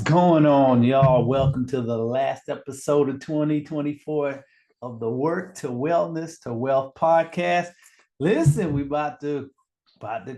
going on, y'all? Welcome to the last episode of 2024 of the Work to Wellness to Wealth podcast. Listen, we about to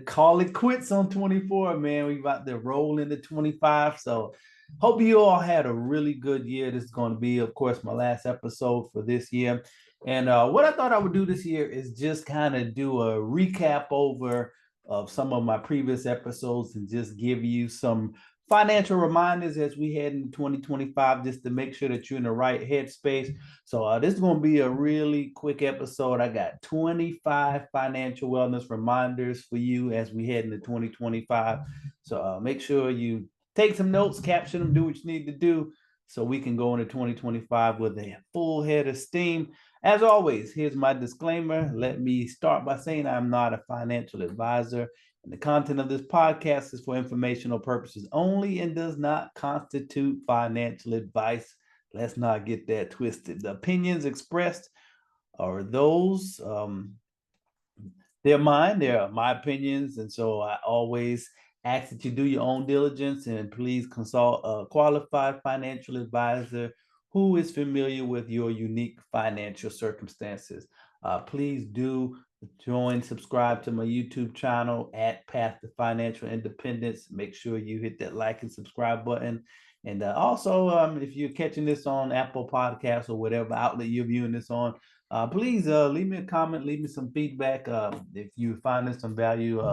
call it quits on 24, man. We about to roll into 25. So hope you all had a really good year. This is going to be, of course, my last episode for this year. And what I thought I would do this year is just kind of do a recap over of some of my previous episodes and just give you some financial reminders as we head into 2025, just to make sure that you're in the right headspace. So this is going to be a really quick episode. I got 25 financial wellness reminders for you as we head into 2025. So make sure you take some notes, caption them, do what you need to do so we can go into 2025 with a full head of steam. As always, here's my disclaimer. Let me start by saying I'm not a financial advisor, and the content of this podcast is for informational purposes only and does not constitute financial advice. Let's not get that twisted. The opinions expressed are those, they're mine, they're my opinions. And so I always ask that you do your own diligence and please consult a qualified financial advisor who is familiar with your unique financial circumstances. Please do subscribe to my YouTube channel at Path to Financial Independence. Make sure you hit that like and subscribe button. And also, if you're catching this on Apple Podcasts or whatever outlet you're viewing this on, please leave me a comment, leave me some feedback. If you find this some value,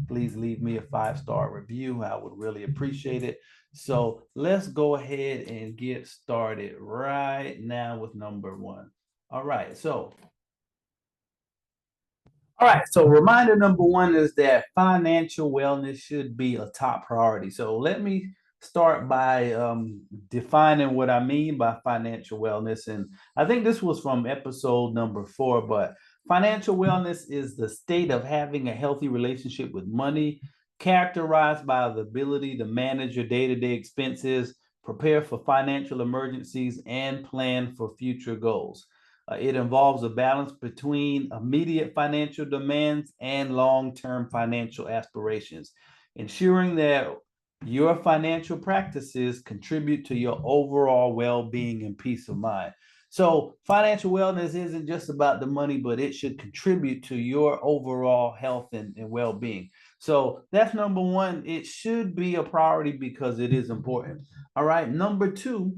please leave me a 5-star review. I would really appreciate it. So let's go ahead and get started right now with number one. All right, so reminder number one is that financial wellness should be a top priority. So let me start by defining what I mean by financial wellness. And I think this was from episode number 4, but financial wellness is the state of having a healthy relationship with money, characterized by the ability to manage your day-to-day expenses, prepare for financial emergencies, and plan for future goals. It involves a balance between immediate financial demands and long-term financial aspirations, ensuring that your financial practices contribute to your overall well-being and peace of mind. So financial wellness isn't just about the money, but it should contribute to your overall health and well-being. So that's number one. It should be a priority because it is important. All right. Number two,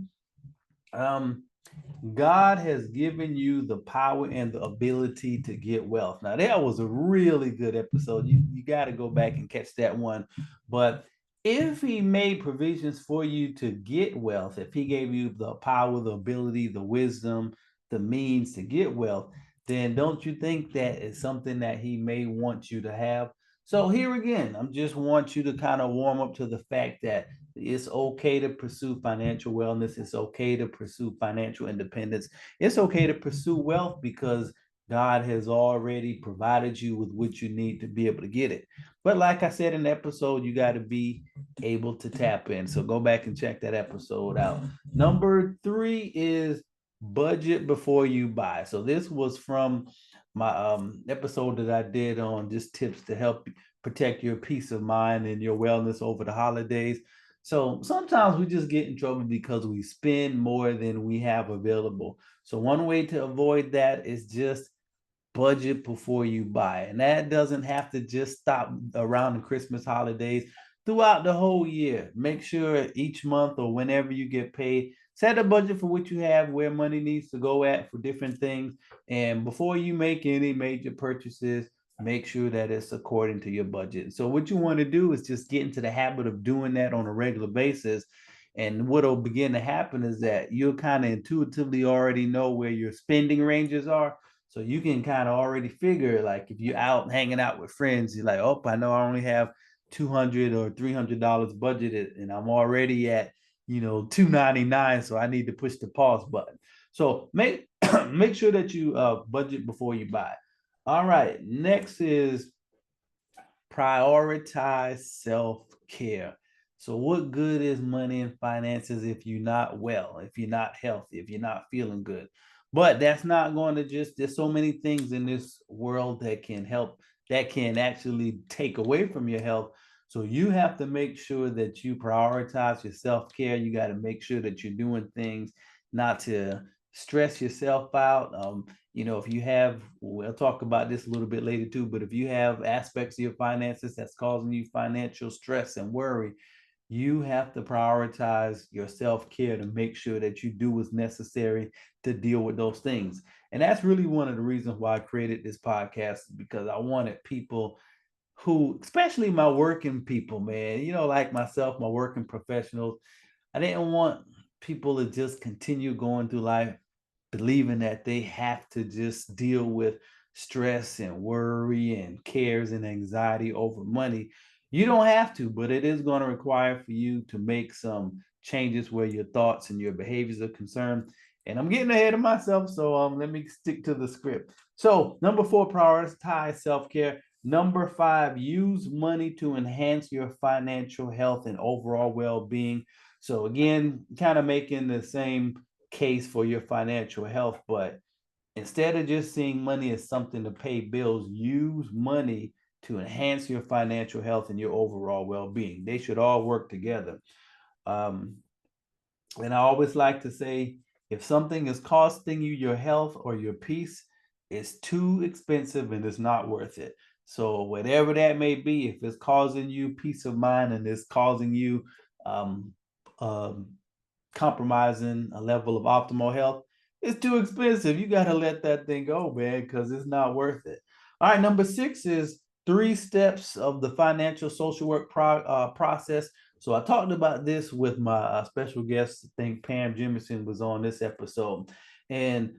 God has given you the power and the ability to get wealth. Now, that was a really good episode. You got to go back and catch that one. But if he made provisions for you to get wealth, if he gave you the power, the ability, the wisdom, the means to get wealth, then don't you think that is something that he may want you to have? So here again, I just want you to kind of warm up to the fact that it's okay to pursue financial wellness. It's okay to pursue financial independence. It's okay to pursue wealth because God has already provided you with what you need to be able to get it. But like I said in the episode, you got to be able to tap in. So go back and check that episode out. Number 3 is budget before you buy. So this was from my episode that I did on just tips to help protect your peace of mind and your wellness over the holidays. So sometimes we just get in trouble because we spend more than we have available. So one way to avoid that is just budget before you buy. And that doesn't have to just stop around the Christmas holidays. Throughout the whole year, make sure each month or whenever you get paid, set a budget for what you have, where money needs to go at for different things. And before you make any major purchases, make sure that it's according to your budget. So what you want to do is just get into the habit of doing that on a regular basis. And what will begin to happen is that you'll kind of intuitively already know where your spending ranges are. So you can kind of already figure, like if you're out hanging out with friends, you're like, oh, I know I only have $200 or $300 budgeted, and I'm already at $299, so I need to push the pause button. So make make sure that you budget before you buy. All right, next is prioritize self-care. So what good is money and finances if you're not well, if you're not healthy, if you're not feeling good? But that's not going to there's so many things in this world that can help, that can actually take away from your health. So you have to make sure that you prioritize your self-care. You got to make sure that you're doing things not to stress yourself out. If you have, we'll talk about this a little bit later too, but if you have aspects of your finances that's causing you financial stress and worry, you have to prioritize your self-care to make sure that you do what's necessary to deal with those things. And that's really one of the reasons why I created this podcast, because I wanted people who, especially my working people, man, like myself, my working professionals, I didn't want people to just continue going through life believing that they have to just deal with stress and worry and cares and anxiety over money. You don't have to, but it is going to require for you to make some changes where your thoughts and your behaviors are concerned. And I'm getting ahead of myself, so let me stick to the script. So, number 4, prioritize self-care. Number 5, use money to enhance your financial health and overall well-being. So again, kind of making the same case for your financial health, but instead of just seeing money as something to pay bills, use money to enhance your financial health and your overall well-being. They should all work together. Um, and I always like to say, if something is costing you your health or your peace, it's too expensive and it's not worth it. So whatever that may be, if it's causing you peace of mind and it's causing you um, um, compromising a level of optimal health, it's too expensive. You got to let that thing go, man, because it's not worth it. All right, number 6 is 3 steps of the financial social work process. So I talked about this with my special guest. I think Pam Jemison was on this episode. And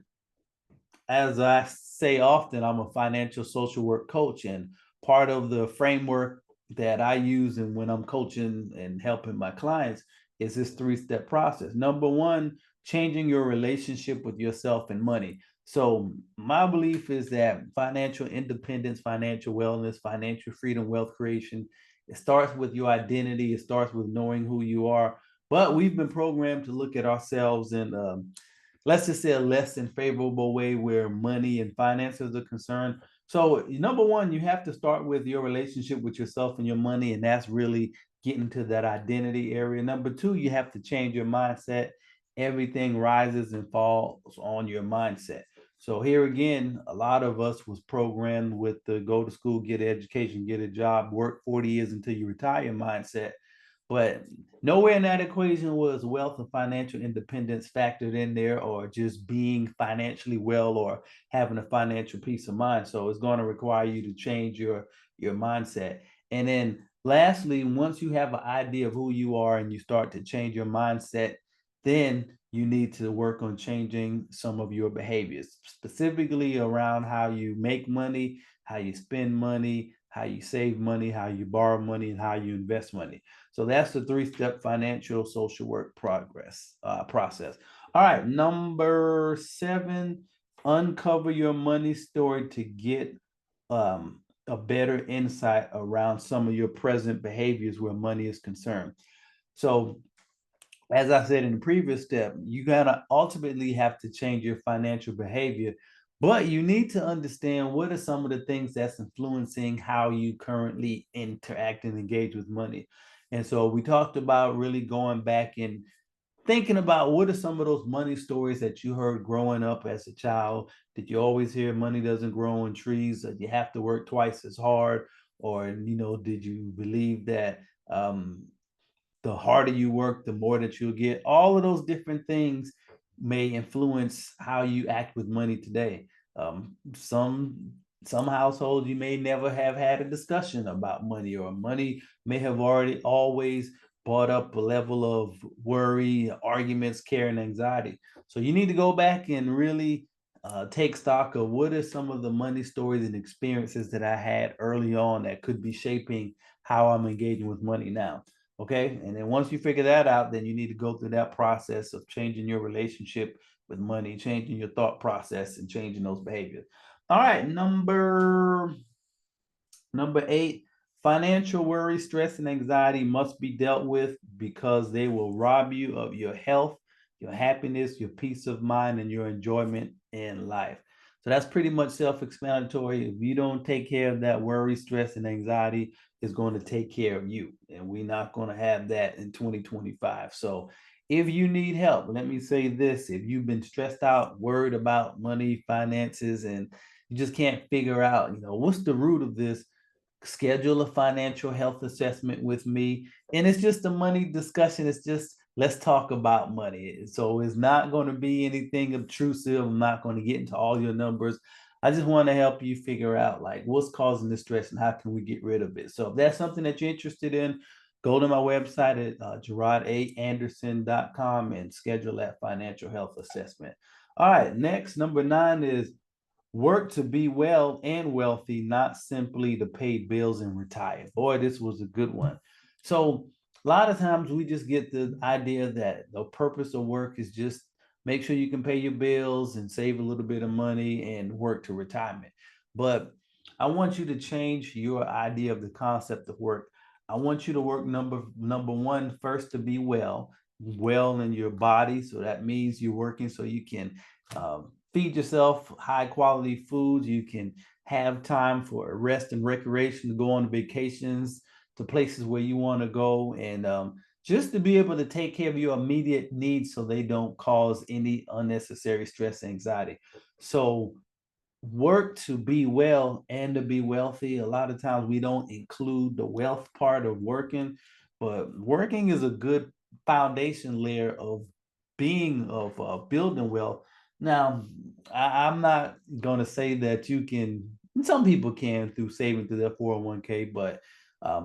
as I say often, I'm a financial social work coach, and part of the framework that I use and when I'm coaching and helping my clients is this 3-step process. Number 1, changing your relationship with yourself and money. So my belief is that financial independence, financial wellness, financial freedom, wealth creation, it starts with your identity. It starts with knowing who you are. But we've been programmed to look at ourselves in let's just say a less than favorable way where money and finances are concerned. So number 1, you have to start with your relationship with yourself and your money, and that's really getting to that identity area. Number 2, you have to change your mindset. Everything rises and falls on your mindset. So here again, a lot of us was programmed with the go to school, get an education, get a job, work 40 years until you retire mindset. But nowhere in that equation was wealth and financial independence factored in there, or just being financially well or having a financial peace of mind. So it's going to require you to change your mindset. And then lastly, once you have an idea of who you are and you start to change your mindset, then you need to work on changing some of your behaviors, specifically around how you make money, how you spend money, how you save money, how you borrow money, and how you invest money. So that's the 3-step financial social work process. All right, number 7, uncover your money story to get a better insight around some of your present behaviors where money is concerned. So as I said in the previous step, you gotta ultimately have to change your financial behavior, but you need to understand what are some of the things that's influencing how you currently interact and engage with money. And so we talked about really going back and thinking about what are some of those money stories that you heard growing up as a child. Did you always hear money doesn't grow on trees, or you have to work twice as hard? Or, did you believe that the harder you work, the more that you'll get? All of those different things may influence how you act with money today. Some households, you may never have had a discussion about money, or money may have already always brought up a level of worry, arguments, care, and anxiety. So you need to go back and really take stock of what are some of the money stories and experiences that I had early on that could be shaping how I'm engaging with money now. Okay. And then once you figure that out, then you need to go through that process of changing your relationship with money, changing your thought process, and changing those behaviors. All right. Number 8, financial worry, stress, and anxiety must be dealt with because they will rob you of your health, your happiness, your peace of mind, and your enjoyment in life. So that's pretty much self-explanatory. If you don't take care of that worry, stress, and anxiety, it's going to take care of you. And we're not going to have that in 2025. So if you need help, let me say this. If you've been stressed out, worried about money, finances, and you just can't figure out, what's the root of this, schedule a financial health assessment with me. And it's just a money discussion. It's just, let's talk about money. So it's not going to be anything obtrusive. I'm not going to get into all your numbers. I just want to help you figure out like what's causing the stress and how can we get rid of it. So if that's something that you're interested in, go to my website at JarodAAnderson.com and schedule that financial health assessment. All right, next, number 9 is work to be well and wealthy, not simply to pay bills and retire. Boy, this was a good one. So a lot of times we just get the idea that the purpose of work is just make sure you can pay your bills and save a little bit of money and work to retirement. But I want you to change your idea of the concept of work. I want you to work number one first to be well in your body. So that means you're working so you can feed yourself high quality foods. You can have time for rest and recreation, to go on vacations to places where you want to go, and just to be able to take care of your immediate needs so they don't cause any unnecessary stress and anxiety. So work to be well and to be wealthy. A lot of times we don't include the wealth part of working, but working is a good foundation layer of building wealth. Now, I'm not going to say that you can, some people can through saving through their 401k, but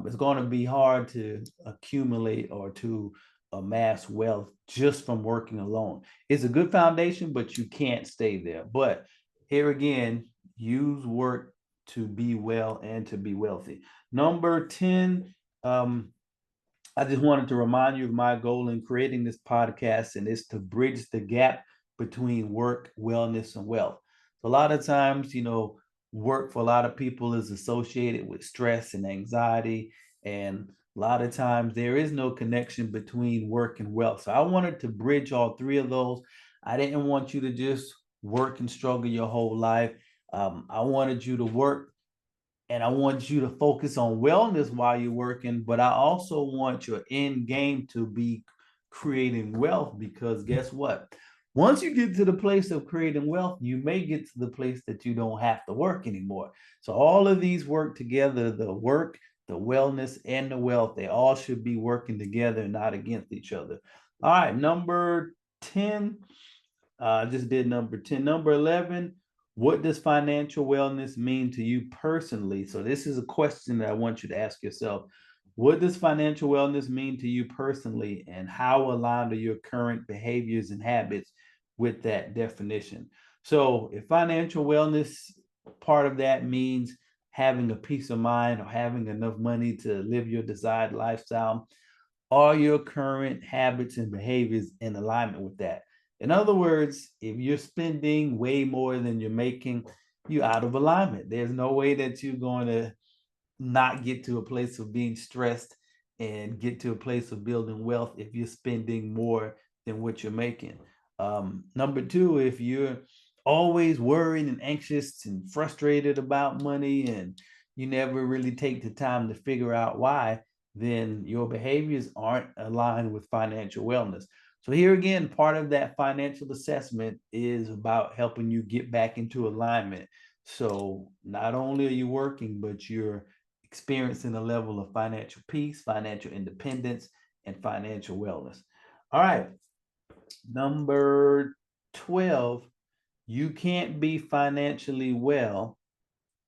it's going to be hard to accumulate or to amass wealth just from working alone. It's a good foundation, but you can't stay there. But here again, use work to be well and to be wealthy. Number 10, I just wanted to remind you of my goal in creating this podcast, and it's to bridge the gap between work, wellness, and wealth. So a lot of times, work for a lot of people is associated with stress and anxiety. And a lot of times there is no connection between work and wealth. So I wanted to bridge all three of those. I didn't want you to just work and struggle your whole life. I wanted you to work and I want you to focus on wellness while you're working, but I also want your end game to be creating wealth, because guess what? Once you get to the place of creating wealth, you may get to the place that you don't have to work anymore. So all of these work together, the work, the wellness, and the wealth, they all should be working together, not against each other. All right, number 10, I just did number 10. Number 11, what does financial wellness mean to you personally? So, this is a question that I want you to ask yourself. What does financial wellness mean to you personally, and how aligned are your current behaviors and habits with that definition? So, if financial wellness, part of that means having a peace of mind or having enough money to live your desired lifestyle, are your current habits and behaviors in alignment with that? In other words, if you're spending way more than you're making, you're out of alignment. There's no way that you're going to not get to a place of being stressed and get to a place of building wealth if you're spending more than what you're making. Number two, if you're always worried and anxious and frustrated about money and you never really take the time to figure out why, then your behaviors aren't aligned with financial wellness. So here again, part of that financial assessment is about helping you get back into alignment. So not only are you working, but you're experiencing a level of financial peace, financial independence, and financial wellness. All right, number 12, you can't be financially well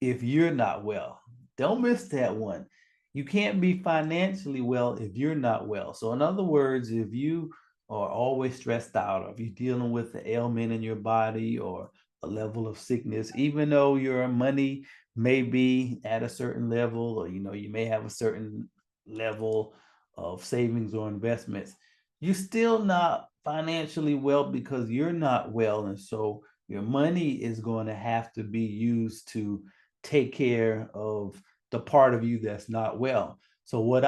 if you're not well. Don't miss that one. You can't be financially well if you're not well. So, in other words, if you are always stressed out, or if you're dealing with the ailment in your body or a level of sickness, even though your money may be at a certain level, or you may have a certain level of savings or investments, you're still not financially well because you're not well. And so your money is going to have to be used to take care of the part of you that's not well. So what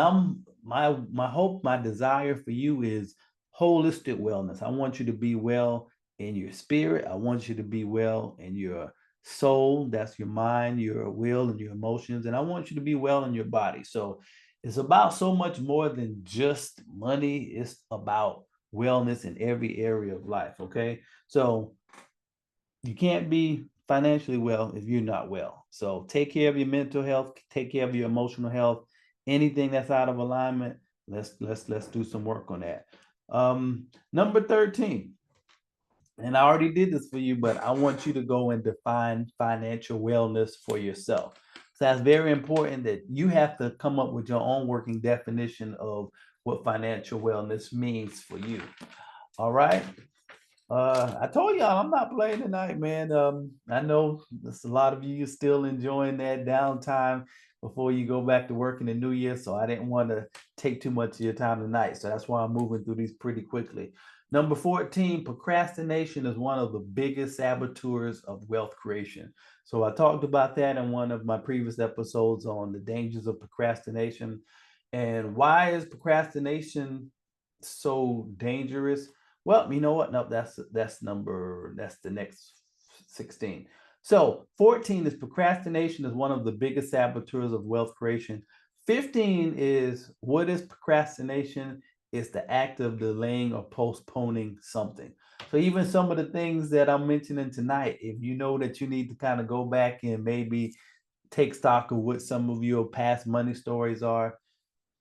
my hope, my desire for you is holistic wellness. I want you to be well in your spirit. I want you to be well in your soul, that's your mind, your will, and your emotions. And I want you to be well in your body. So it's about so much more than just money. It's about wellness in every area of life. Okay. So you can't be financially well if you're not well. So take care of your mental health, take care of your emotional health. Anything that's out of alignment, let's do some work on that. Number 13, and I already did this for you, but I want you to go and define financial wellness for yourself. So that's very important that you have to come up with your own working definition of what financial wellness means for you. All right. I told y'all I'm not playing tonight, man. I know there's a lot of you still enjoying that downtime before you go back to work in the new year. So I didn't want to take too much of your time tonight. So that's why I'm moving through these pretty quickly. Number 14, procrastination is one of the biggest saboteurs of wealth creation. So I talked about that in one of my previous episodes on the dangers of procrastination. And why is procrastination so dangerous? Well, you know what? No, that's the next 16. So 14 is procrastination is one of the biggest saboteurs of wealth creation. 15 is, what is procrastination? It's the act of delaying or postponing something. So even some of the things that I'm mentioning tonight, if you know that you need to kind of go back and maybe take stock of what some of your past money stories are,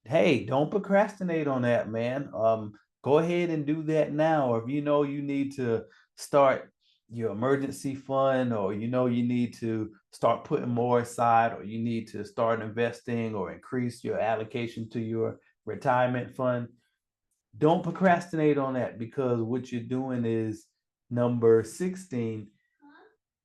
hey, don't procrastinate on that, man. Go ahead and do that now. Or if you know you need to start your emergency fund, or you know you need to start putting more aside, or you need to start investing or increase your allocation to your retirement fund, don't procrastinate on that, because what you're doing is number 16.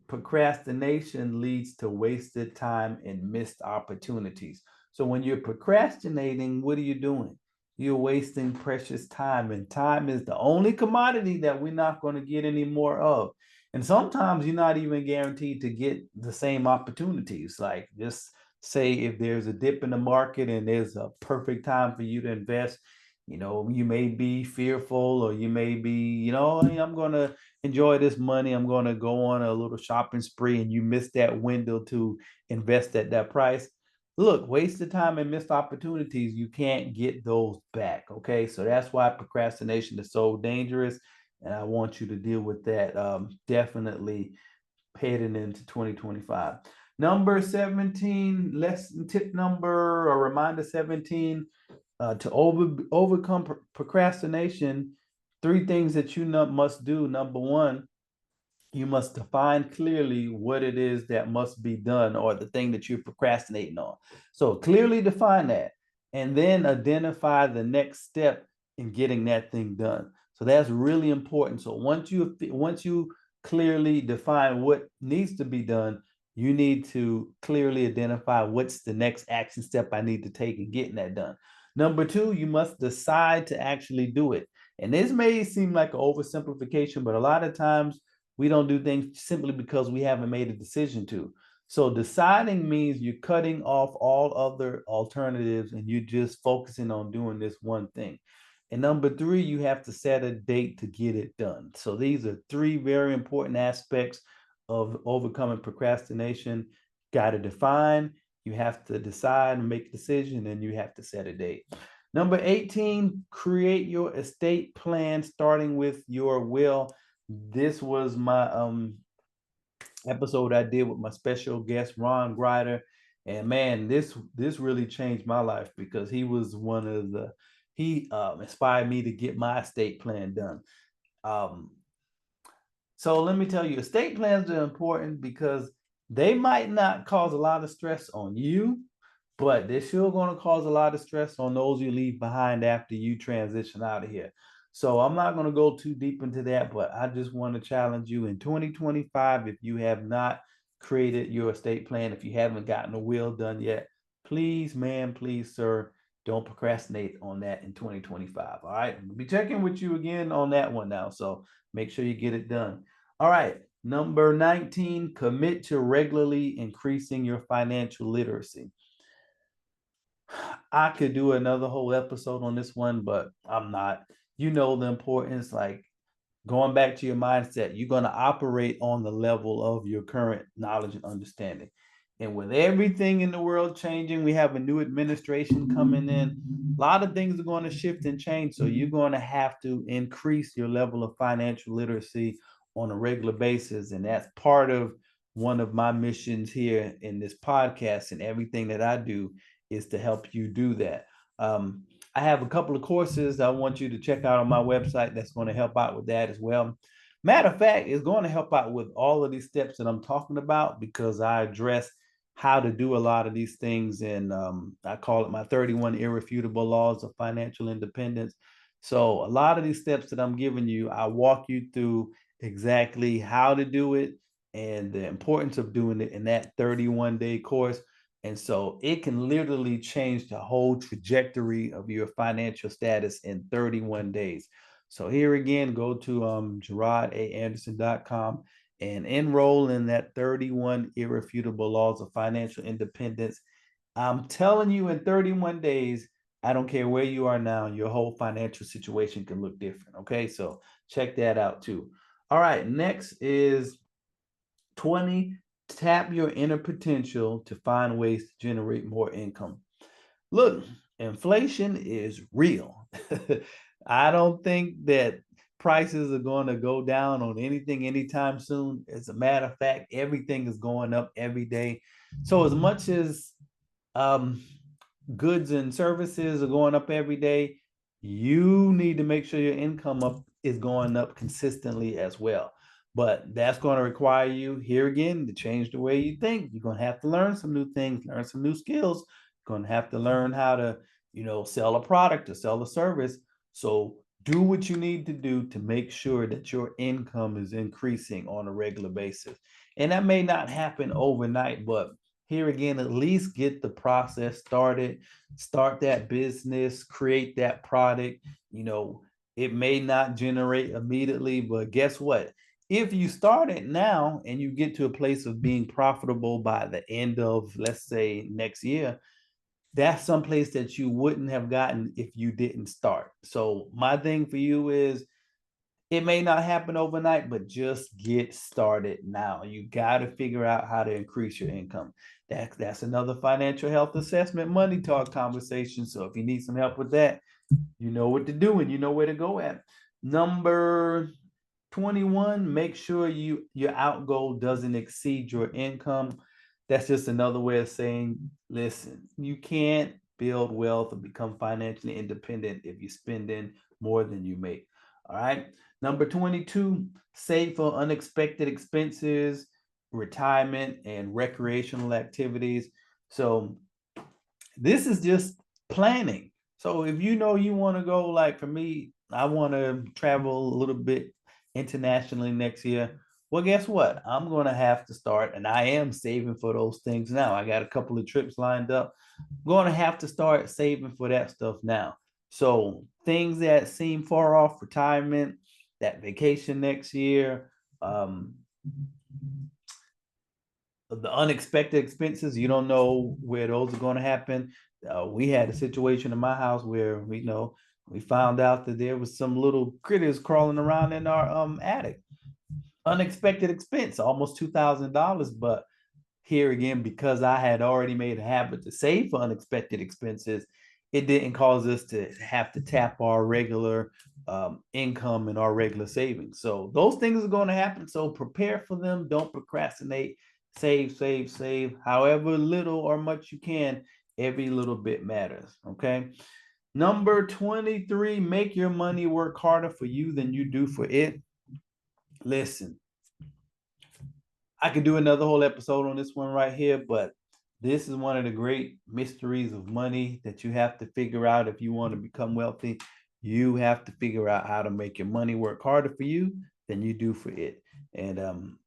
Procrastination leads to wasted time and missed opportunities. So when you're procrastinating, what are you doing? You're wasting precious time, and time is the only commodity that we're not going to get any more of. And sometimes you're not even guaranteed to get the same opportunities. Like, just say if there's a dip in the market and there's a perfect time for you to invest, you may be fearful, or you may be, I'm going to enjoy this money. I'm going to go on a little shopping spree, and you miss that window to invest at that price. Look, wasted time and missed opportunities, you can't get those back. Okay. So that's why procrastination is so dangerous. And I want you to deal with that, definitely heading into 2025. Number 17, lesson tip number or reminder 17, to overcome procrastination, three things that you must do. Number one, you must define clearly what it is that must be done, or the thing that you're procrastinating on. So clearly define that, and then identify the next step in getting that thing done. So that's really important. So once you clearly define what needs to be done, you need to clearly identify what's the next action step I need to take in getting that done. Number two, you must decide to actually do it. And this may seem like an oversimplification, but a lot of times we don't do things simply because we haven't made a decision to. So deciding means you're cutting off all other alternatives and you're just focusing on doing this one thing. And number three, you have to set a date to get it done. So these are three very important aspects of overcoming procrastination. Got to define, you have to decide and make a decision, and you have to set a date. Number 18, create your estate plan starting with your will. This was my episode I did with my special guest Ron Grider, and man, this really changed my life, because he was one of the he inspired me to get my estate plan done. Um, so let me tell you, estate plans are important because they might not cause a lot of stress on you, but they're still going to cause a lot of stress on those you leave behind after you transition out of here. So I'm not going to go too deep into that, but I just want to challenge you in 2025. If you have not created your estate plan, if you haven't gotten a will done yet, please, man, please, sir, don't procrastinate on that in 2025. All right. I'll be checking with you again on that one now. So make sure you get it done. All right. Number 19, commit to regularly increasing your financial literacy. I could do another whole episode on this one, but I'm not. You know the importance. Like, going back to your mindset, you're going to operate on the level of your current knowledge and understanding. And with everything in the world changing, we have a new administration coming in. A lot of things are going to shift and change. So you're going to have to increase your level of financial literacy on a regular basis. And that's part of one of my missions here in this podcast, and everything that I do is to help you do that. Um, I have a couple of courses I want you to check out on my website that's going to help out with that as well. Matter of fact, it's going to help out with all of these steps that I'm talking about, because I address how to do a lot of these things. And I call it my 31 irrefutable laws of financial independence. So a lot of these steps that I'm giving you, I walk you through exactly how to do it and the importance of doing it in that 31-day course. And so it can literally change the whole trajectory of your financial status in 31 days. So here again, go to JarodAAnderson.com and enroll in that 31 irrefutable laws of financial independence. I'm telling you, in 31 days, I don't care where you are now, your whole financial situation can look different. Okay, so check that out too. All right, next is 20, tap your inner potential to find ways to generate more income. Look, inflation is real. I don't think that prices are going to go down on anything anytime soon. As a matter of fact, everything is going up every day. So as much as um, goods and services are going up every day, you need to make sure your income up is going up consistently as well. But that's going to require you here again to change the way you think. You're going to have to learn some new things, learn some new skills. You're going to have to learn how to, sell a product or sell a service. So do what you need to do to make sure that your income is increasing on a regular basis. And that may not happen overnight, but here again, at least get the process started, start that business, create that product. It may not generate immediately, but guess what? If you start it now and you get to a place of being profitable by the end of, let's say, next year, that's someplace that you wouldn't have gotten if you didn't start. So my thing for you is, it may not happen overnight, but just get started now. You got to figure out how to increase your income. That's another financial health assessment money talk conversation. So if you need some help with that, you know what to do and you know where to go at. Number 21, make sure your outgo doesn't exceed your income. That's just another way of saying, listen, you can't build wealth or become financially independent if you're spending more than you make. All right. Number 22, save for unexpected expenses, retirement, and recreational activities. So this is just planning. So if you know you want to go, like for me, I want to travel a little bit internationally next year. Well, guess what? I'm going to have to start, and I am saving for those things now. I got a couple of trips lined up. I'm going to have to start saving for that stuff now. So things that seem far off, retirement, that vacation next year, the unexpected expenses, you don't know where those are going to happen. We had a situation in my house where we found out that there was some little critters crawling around in our attic. Unexpected expense, almost $2,000. But here again, because I had already made a habit to save for unexpected expenses, it didn't cause us to have to tap our regular income and our regular savings. So those things are going to happen. So prepare for them. Don't procrastinate. Save, save, save. However little or much you can, every little bit matters. Okay. Number 23, make your money work harder for you than you do for it. Listen, I could do another whole episode on this one right here, but this is one of the great mysteries of money that you have to figure out if you want to become wealthy. You have to figure out how to make your money work harder for you than you do for it. And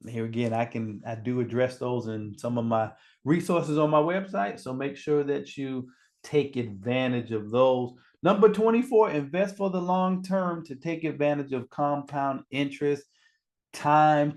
here again, I do address those in some of my resources on my website. So make sure that you take advantage of those. Number 24, invest for the long term to take advantage of compound interest. Time.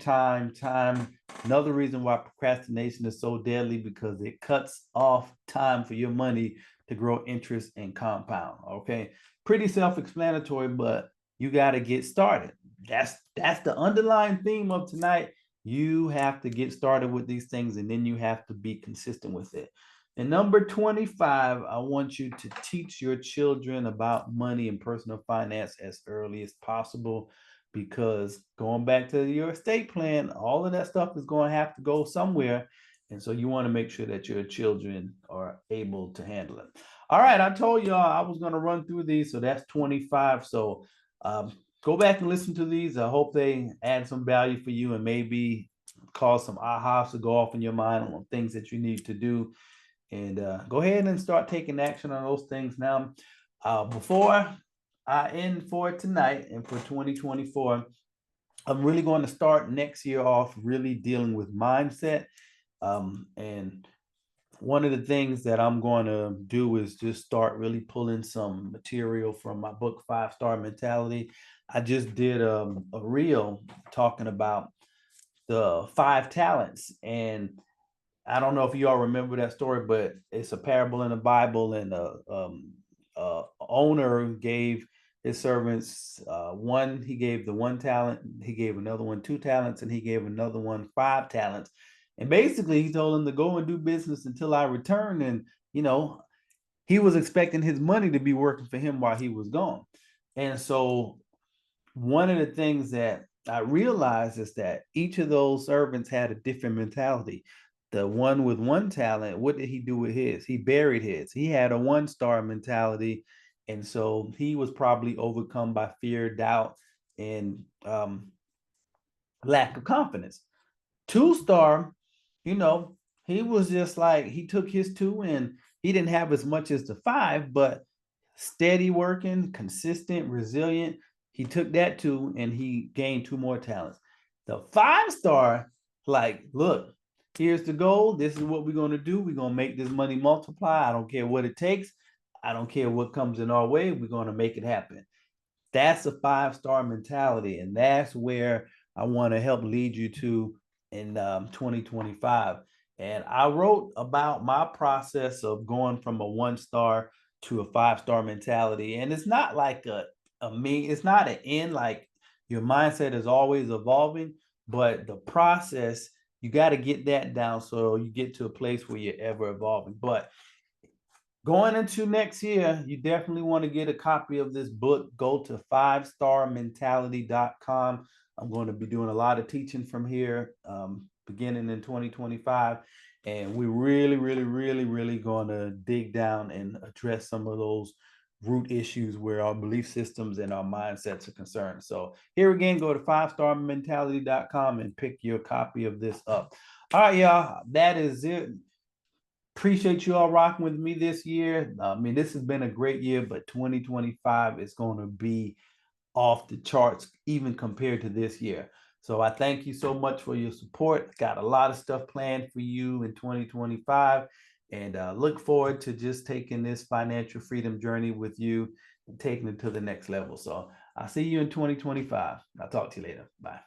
Another reason why procrastination is so deadly, because it cuts off time for your money to grow interest and compound. Okay. Pretty self-explanatory, but you got to get started. that's the underlying theme of tonight. You have to get started with these things, and then you have to be consistent with it. And number 25, I want you to teach your children about money and personal finance as early as possible, because going back to your estate plan, all of that stuff is going to have to go somewhere. And so you want to make sure that your children are able to handle it. All right, I told y'all I was going to run through these. So that's 25. So go back and listen to these. I hope they add some value for you and maybe cause some ahas to go off in your mind on things that you need to do. And go ahead and start taking action on those things now. Before I end for tonight and for 2024, I'm really going to start next year off really dealing with mindset. And one of the things that I'm going to do is just start really pulling some material from my book, 5-Star Mentality. I just did a reel talking about the 5 talents. And I don't know if you all remember that story, but it's a parable in the Bible, and a owner gave his servants one. He gave the 1 talent, he gave another one 2 talents, and he gave another one 5 talents. And basically, he told him to go and do business until I return. And he was expecting his money to be working for him while he was gone. And so, one of the things that I realized is that each of those servants had a different mentality. The one with 1 talent, what did he do with his? He buried his. He had a 1-star mentality. And so he was probably overcome by fear, doubt, and lack of confidence. 2-star, he was just like, he took his 2 and he didn't have as much as the 5, but steady working, consistent, resilient. He took that 2 and he gained 2 more talents. The 5-star, like, look, here's the goal. This is what we're going to do. We're going to make this money multiply. I don't care what it takes. I don't care what comes in our way. We're going to make it happen. That's a 5-star mentality. And that's where I want to help lead you to in 2025. And I wrote about my process of going from a 1-star to a 5-star mentality. And it's not like it's not an end, like your mindset is always evolving, but the process, you got to get that down so you get to a place where you're ever evolving. But going into next year, you definitely want to get a copy of this book. Go to 5starmentality.com. I'm going to be doing a lot of teaching from here beginning in 2025. And we're really, really, really, really going to dig down and address some of those root issues where our belief systems and our mindsets are concerned. So here again, go to 5starmentality.com and pick your copy of this up. All right, y'all, that is it. Appreciate you all rocking with me this year. I mean, this has been a great year, but 2025 is going to be off the charts, even compared to this year. So I thank you so much for your support. Got a lot of stuff planned for you in 2025, and look forward to just taking this financial freedom journey with you and taking it to the next level. So I'll see you in 2025. I'll talk to you later. Bye.